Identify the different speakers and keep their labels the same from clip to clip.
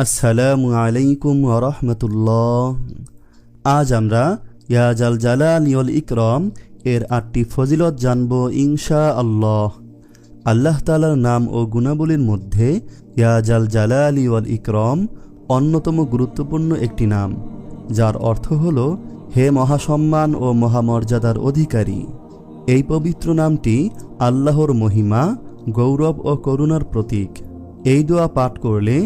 Speaker 1: আসসালামু আলাইকুম ওয়া রাহমাতুল্লাহ। আজ আমরা ইয়া জাল জালালি ওয়াল ইকরাম এর ৮টি ফজিলত জানব ইনশাআল্লাহ। আল্লাহ তাআলার নাম ও গুণাবলীর মধ্যে ইয়া জাল জালালি ওয়াল ইকরাম অন্যতম গুরুত্বপূর্ণ একটি নাম, যার অর্থ হল হে মহাসম্মান ও মহামর্যাদার অধিকারী। এই পবিত্র নামটি আল্লাহর মহিমা, গৌরব ও করুণার প্রতীক। এই দোয়া পাঠ করলে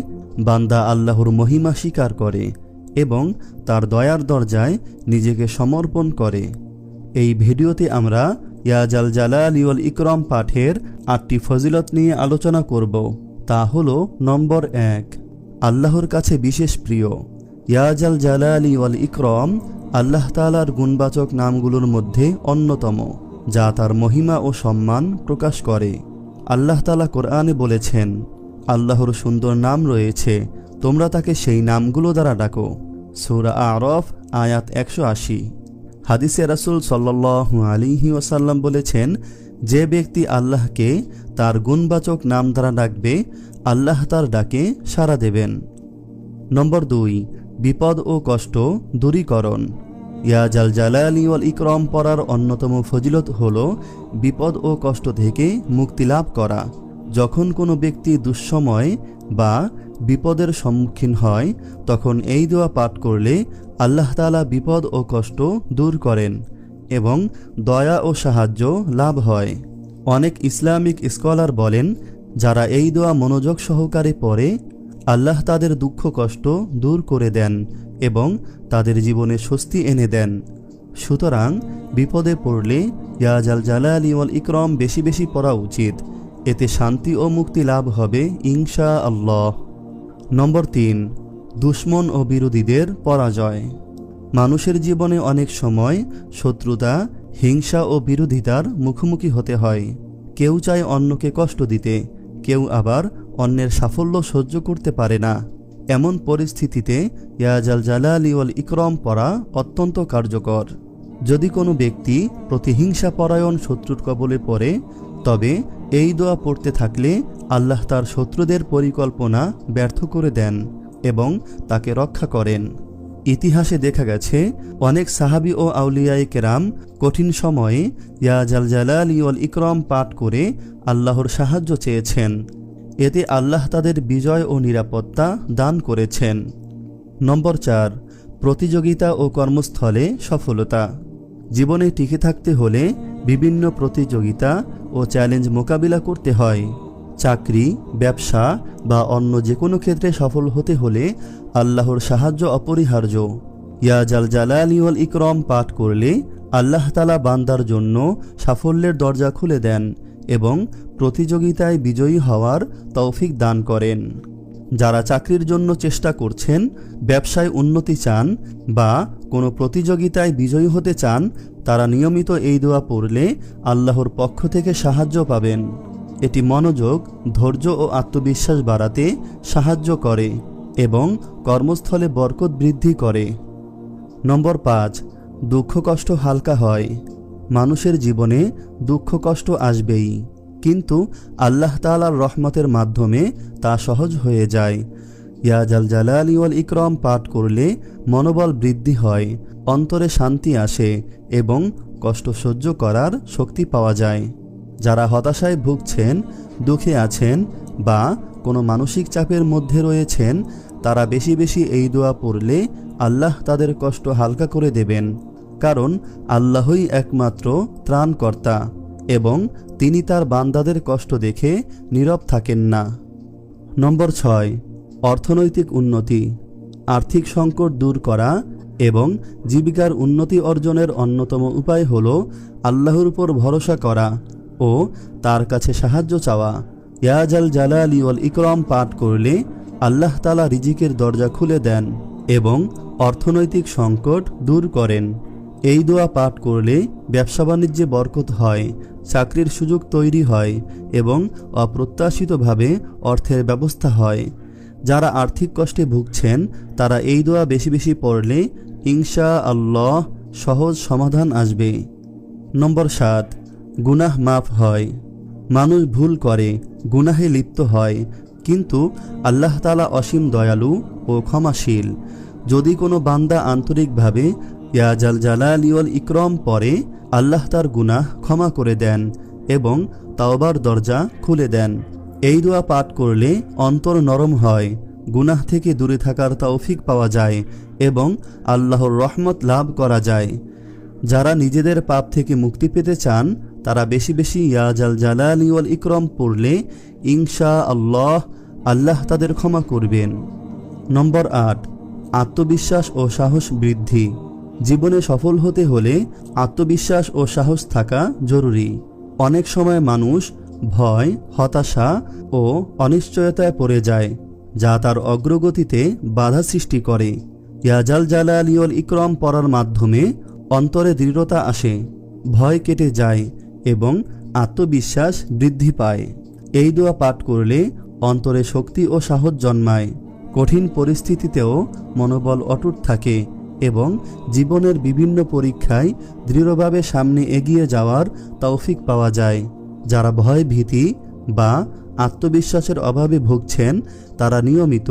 Speaker 1: বান্দা আল্লাহর মহিমা স্বীকার করে এবং তার দয়ার দরজায় নিজেকে সমর্পণ করে। এই ভিডিওতে আমরা ইয়া জাল জালালি ওয়াল ইকরাম পাঠের ৮টি ফজিলত নিয়ে আলোচনা করব। তা হলো নম্বর ১, আল্লাহর কাছে বিশেষ প্রিয়। ইয়া জাল জালালি ওয়াল ইকরাম আল্লাহ তাআলার গুণবাচক নামগুলোর মধ্যে অন্যতম, যা তার মহিমা ও সম্মান প্রকাশ করে। আল্লাহ তাআলা কোরআনে বলেছেন, আল্লাহর সুন্দর নাম রয়েছে, তোমরা তাকে সেই নামগুলো দ্বারা ডাকো। সূরা আ'রাফ আয়াত ১৮০। হাদিসে রাসূল সাল্লাল্লাহু আলাইহি ওয়াসাল্লাম বলেছেন, যে ব্যক্তি আল্লাহকে তার গুণবাচক নাম দ্বারা ডাকবে, আল্লাহ তার ডাকে সাড়া দেবেন। নম্বর ২, বিপদ ও কষ্ট দূরীকরণ। ইয়া জাল জালালি ওয়াল ইকরাম পড়ার অন্যতম ফজিলত হল বিপদ ও কষ্ট থেকে মুক্তি লাভ করা। যখন কোনো ব্যক্তি দুঃসময় বা বিপদের সম্মুখীন হয়, তখন এই দোয়া পাঠ করলে আল্লাহ তাআলা বিপদ ও কষ্ট দূর করেন এবং দয়া ও সাহায্য লাভ হয়। অনেক ইসলামিক স্কলার বলেন, যারা এই দোয়া মনোযোগ সহকারে পড়ে, আল্লাহ তাদের দুঃখ কষ্ট দূর করে দেন এবং তাদের জীবনে স্বস্তি এনে দেন। সুতরাং বিপদে পড়লে ইয়া জাল জালালি ওয়াল ইকরাম বেশি বেশি পড়া উচিত। এতে শান্তি ও মুক্তি লাভ হবে ইনশাআল্লাহ। নম্বর ৩, দুশমন ও বিরোধীদের পরাজয়। মানুষের জীবনে অনেক সময় শত্রুতা, হিংসা ও বিরোধিতার মুখোমুখি হতে হয়। কেউ চায় অন্যকে কষ্ট দিতে, কেউ আবার অন্যের সাফল্য সহ্য করতে পারে না। এমন পরিস্থিতিতে ইয়া জাল জালালি ওয়াল ইকরাম পড়া অত্যন্ত কার্যকর। যদি কোনো ব্যক্তি প্রতিহিংসা পরায়ণ শত্রুর কবলে পড়ে, তবে এই দোয়া পড়তে থাকলে আল্লাহ তার শত্রুদের পরিকল্পনা ব্যর্থ করে দেন এবং তাকে রক্ষা করেন। ইতিহাসে দেখা গেছে, অনেক সাহাবী ও আউলিয়ায়ে কেরাম কঠিন সময়ে ইয়া জাল জালালি ওয়াল ইকরাম পাঠ করে আল্লাহর সাহায্য চেয়েছেন। এতে আল্লাহ তাদের বিজয় ও নিরাপত্তা দান করেছেন। নম্বর ৪, প্রতিযোগিতা ও কর্মস্থলে সফলতা। জীবনে টিকে থাকতে হলে বিভিন্ন প্রতিযোগিতা ও চ্যালেঞ্জ মোকাবিলা করতে হয়। চাকরি, ব্যবসা বা অন্য যে কোনো ক্ষেত্রে সফল হতে হলে আল্লাহর সাহায্য অপরিহার্য। ইয়া জাল জালালি ওয়াল ইকরাম পাঠ করলে আল্লাহ তাআলা বান্দার জন্য সাফল্যের দরজা খুলে দেন এবং প্রতিযোগিতায় বিজয়ী হওয়ার তৌফিক দান করেন। যারা চাকরির জন্য চেষ্টা করছেন, ব্যবসায় উন্নতি চান বা কোনো প্রতিযোগিতায় বিজয়ী হতে চান, তারা নিয়মিত এই দোয়া পড়লে আল্লাহর পক্ষ থেকে সাহায্য পাবেন। এটি মনোযোগ, ধৈর্য ও আত্মবিশ্বাস বাড়াতে সাহায্য করে এবং কর্মস্থলে বরকত বৃদ্ধি করে। নম্বর ৫, দুঃখ কষ্ট হালকা হয়। মানুষের জীবনে দুঃখ কষ্ট আসবেই, কিন্তু আল্লাহ তাআলার রহমতের মাধ্যমে তা সহজ হয়ে যায়। ইয়া জাল জালালি ওয়াল ইকরাম পাঠ করলে মনোবল বৃদ্ধি হয়, অন্তরে শান্তি আসে এবং কষ্ট সহ্য করার শক্তি পাওয়া যায়। যারা হতাশায় ভুগছেন, দুঃখে আছেন বা কোনো মানসিক চাপের মধ্যে রয়েছেন, তারা বেশি বেশি এই দোয়া পড়লে আল্লাহ তাদের কষ্ট হালকা করে দেবেন, কারণ আল্লাহই একমাত্র ত্রাণকর্তা এবং তিনি তার বান্দাদের কষ্ট দেখে নীরব থাকেন না। নম্বর ৬, অর্থনৈতিক উন্নতি। আর্থিক সংকট দূর করা এবং জীবিকার উন্নতি অর্জনের অন্যতম উপায় হল আল্লাহর উপর ভরসা করা ও তার কাছে সাহায্য চাওয়া। ইয়া জাল জালালি ওয়াল ইকরাম পাঠ করলে আল্লাহ তাআলা রিজিকের দরজা খুলে দেন এবং অর্থনৈতিক সংকট দূর করেন। এই দোয়া পাঠ করলে ব্যবসা বাণিজ্যে বরকত হয়, চাকরির সুযোগ তৈরি হয় এবং অপ্রত্যাশিতভাবে অর্থের ব্যবস্থা হয়। যারা আর্থিক কষ্টে ভুগছেন, তারা এই দোয়া বেশি বেশি পড়লে ইনশাআল্লাহ সহজ সমাধান আসবে। নম্বর ৭, গুনাহ মাফ হয়। মানুষ ভুল করে, গুনাহে লিপ্ত হয়, কিন্তু আল্লাহ তাআলা অসীম দয়ালু ও ক্ষমাশীল। যদি কোনো বান্দা আন্তরিকভাবে ইয়া জাল জালালি ওয়াল ইকরাম পড়ে, আল্লাহ তার গুনাহ ক্ষমা করে দেন এবং তাওবার দরজা খুলে দেন। এই দোয়া পাঠ করলে অন্তর নরম হয়, গুনাহ থেকে দূরে থাকার তৌফিক পাওয়া যায় এবং আল্লাহর রহমত লাভ করা যায়। যারা নিজেদের পাপ থেকে মুক্তি পেতে চান তারা বেশি বেশি ইয়া জাল জালালি ওয়াল ইকরাম পড়লে ইনশাআল্লাহ আল্লাহ তাদের ক্ষমা করবেন। নম্বর 8, আত্মবিশ্বাস ও সাহস বৃদ্ধি। জীবনে সফল হতে হলে আত্মবিশ্বাস ও সাহস থাকা জরুরি। অনেক সময় মানুষ ভয়, হতাশা ও অনিশ্চয়তায় পড়ে যায়, যা তার অগ্রগতিতে বাধা সৃষ্টি করে। ইয়া জাল জালালি ওয়াল ইকরাম পড়ার মাধ্যমে অন্তরে দৃঢ়তা আসে, ভয় কেটে যায় এবং আত্মবিশ্বাস বৃদ্ধি পায়। এই দোয়া পাঠ করলে অন্তরে শক্তি ও সাহস জন্মায়, কঠিন পরিস্থিতিতেও মনোবল অটুট থাকে এবং জীবনের বিভিন্ন পরীক্ষায় দৃঢ়ভাবে সামনে এগিয়ে যাওয়ার তৌফিক পাওয়া যায়। যারা ভয়, ভীতি বা আত্মবিশ্বাসের অভাবে ভুগছেন তারা নিয়মিত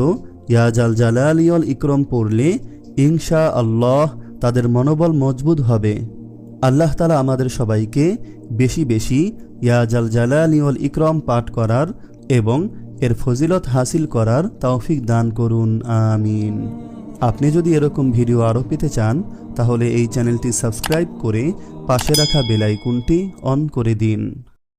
Speaker 1: ইয়া জাল জালালি ওয়াল ইকরাম পড়লে ইনশাআল্লাহ তাদের মনোবল মজবুত হবে। আল্লাহ তাআলা আমাদের সবাইকে বেশি বেশি ইয়া জাল জালালি ওয়াল ইকরাম পাঠ করার এবং এর ফজিলত হাসিল করার তৌফিক দান করুন, আমিন। আপনি যদি এরকম ভিডিও আরও পেতে চান তাহলে এই চ্যানেলটি সাবস্ক্রাইব করে পাশে রাখা বেল আইকনটি অন করে দিন।